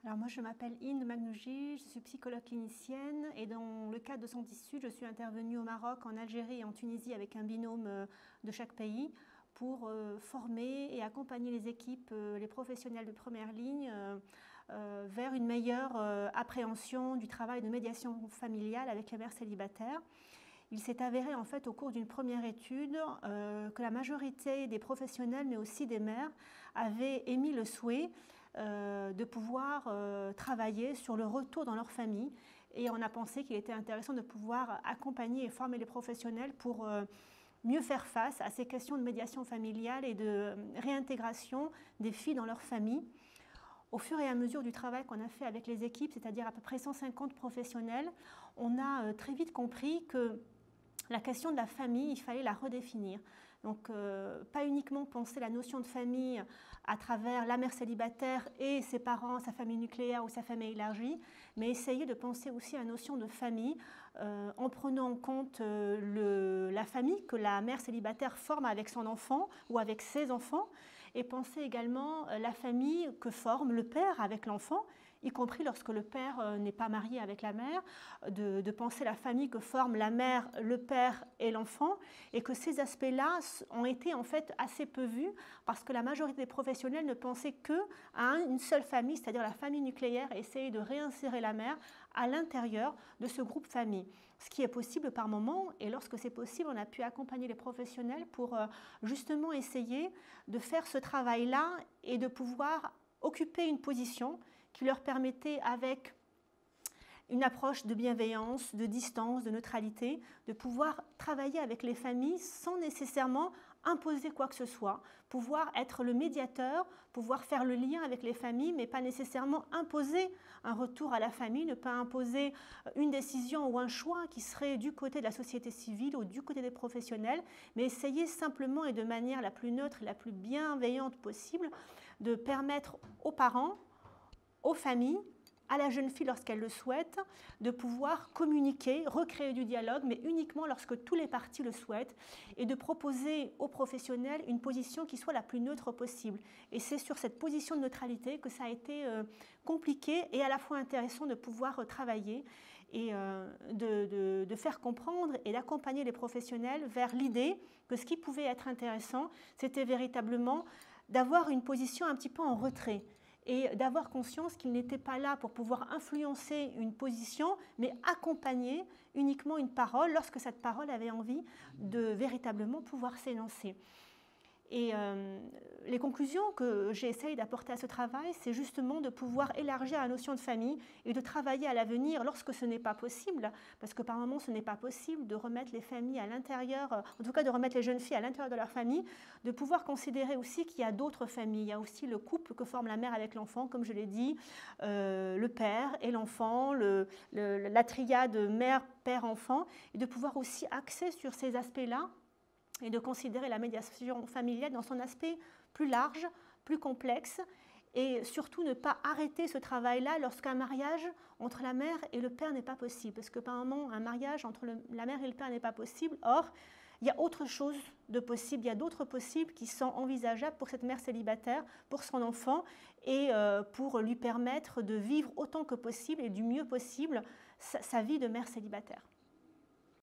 Alors moi je m'appelle Inde Magnouji, je suis psychologue clinicienne et dans le cadre de Santé Sud, je suis intervenue au Maroc, en Algérie et en Tunisie avec un binôme de chaque pays pour former et accompagner les équipes, les professionnels de première ligne vers une meilleure appréhension du travail de médiation familiale avec les mères célibataires. Il s'est avéré en fait au cours d'une première étude que la majorité des professionnels mais aussi des mères avaient émis le souhait de pouvoir travailler sur le retour dans leur famille et on a pensé qu'il était intéressant de pouvoir accompagner et former les professionnels pour mieux faire face à ces questions de médiation familiale et de réintégration des filles dans leur famille. Au fur et à mesure du travail qu'on a fait avec les équipes, c'est-à-dire à peu près 150 professionnels, on a très vite compris que la question de la famille, il fallait la redéfinir. Donc, pas uniquement penser la notion de famille à travers la mère célibataire et ses parents, sa famille nucléaire ou sa famille élargie, mais essayer de penser aussi à la notion de famille en prenant en compte la famille que la mère célibataire forme avec son enfant ou avec ses enfants, et penser également la famille que forme le père avec l'enfant, y compris lorsque le père n'est pas marié avec la mère, de penser la famille que forment la mère, le père et l'enfant, et que ces aspects-là ont été en fait assez peu vus parce que la majorité des professionnels ne pensaient qu'à une seule famille, c'est-à-dire la famille nucléaire, et essayer de réinsérer la mère à l'intérieur de ce groupe famille. Ce qui est possible par moment, et lorsque c'est possible, on a pu accompagner les professionnels pour justement essayer de faire ce travail-là et de pouvoir occuper une position qui leur permettait, avec une approche de bienveillance, de distance, de neutralité, de pouvoir travailler avec les familles sans nécessairement imposer quoi que ce soit, pouvoir être le médiateur, pouvoir faire le lien avec les familles, mais pas nécessairement imposer un retour à la famille, ne pas imposer une décision ou un choix qui serait du côté de la société civile ou du côté des professionnels, mais essayer simplement et de manière la plus neutre et la plus bienveillante possible de permettre aux parents, aux familles, à la jeune fille lorsqu'elle le souhaite, de pouvoir communiquer, recréer du dialogue, mais uniquement lorsque tous les parties le souhaitent, et de proposer aux professionnels une position qui soit la plus neutre possible. Et c'est sur cette position de neutralité que ça a été compliqué et à la fois intéressant de pouvoir travailler et de faire comprendre et d'accompagner les professionnels vers l'idée que ce qui pouvait être intéressant, c'était véritablement d'avoir une position un petit peu en retrait, et d'avoir conscience qu'il n'était pas là pour pouvoir influencer une position, mais accompagner uniquement une parole lorsque cette parole avait envie de véritablement pouvoir s'énoncer. Et les conclusions que j'essaye d'apporter à ce travail, c'est justement de pouvoir élargir la notion de famille et de travailler à l'avenir lorsque ce n'est pas possible, parce que par moments ce n'est pas possible de remettre les familles à l'intérieur, en tout cas de remettre les jeunes filles à l'intérieur de leur famille, de pouvoir considérer aussi qu'il y a d'autres familles. Il y a aussi le couple que forme la mère avec l'enfant, comme je l'ai dit, le père et l'enfant, la triade mère, père, enfant, et de pouvoir aussi axer sur ces aspects-là et de considérer la médiation familiale dans son aspect plus large, plus complexe, et surtout ne pas arrêter ce travail-là lorsqu'un mariage entre la mère et le père n'est pas possible. Parce que par moment, un mariage entre la mère et le père n'est pas possible. Or, il y a autre chose de possible, il y a d'autres possibles qui sont envisageables pour cette mère célibataire, pour son enfant, et pour lui permettre de vivre autant que possible et du mieux possible sa vie de mère célibataire.